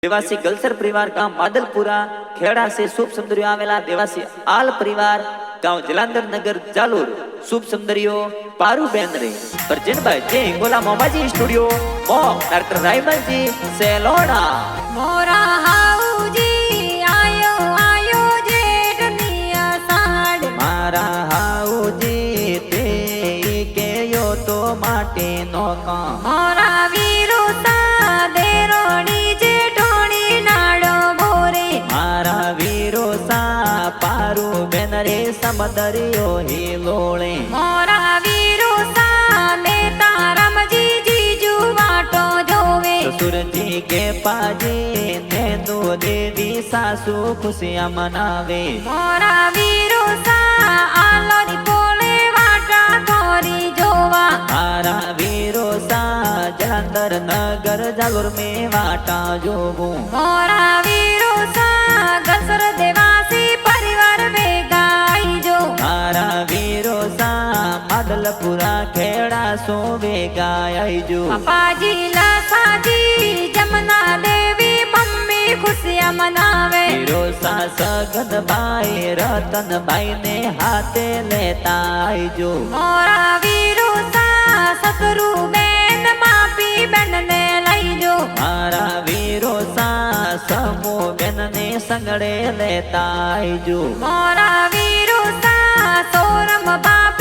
देवासी गलसर परिवार गांव मादलपुरा खेड़ा से शुभ सुंदरियों आवेला देवासी आल परिवार गांव जलांधर नगर जालोर शुभ सुंदरियों पारू बेन रे परजन भाई जय गोला मोमाजी स्टूडियो मो डॉक्टर रायमल जी सेलोड़ा मोरा हाऊजी आयो आयो जेठनिया साड मारा हाऊजी ते के यो तो माटे नो का मोरा वीरो सा देरोणी जेठोणी नाडो भोरे मारा वीरो सा पारू बेन रे समदरियो ही लोळे मोरा वीरो सा नेता रमजी जीजू वाटो जोवे ससुर जी के पाजे नैनो देवी सासू खुशियां मनावे मोरा वीरो सा आलोनी पोले वाटा खोरी जोवा मारा वीरो सा जलंधर नगर जालोर में वाटा जोबू मोरा वीरो सा गलसर देवासी परिवार भेगा आई जो मारा वीरो सा मादलपुरा खेड़ा सो बेगा आई जो पापाजी लासाजी जमुना देवी मम्मी खुशियां मनावे वीरो सा सगन भाई रतन भाई ने हाथे लेता आई जो मोरा वीरो सा ससुरु बेन मापी बेन ने लई जो मारा वीरो सा समूह बेन ने संगड़े लेता आई जो मोरा वीरो सा सोरम बाप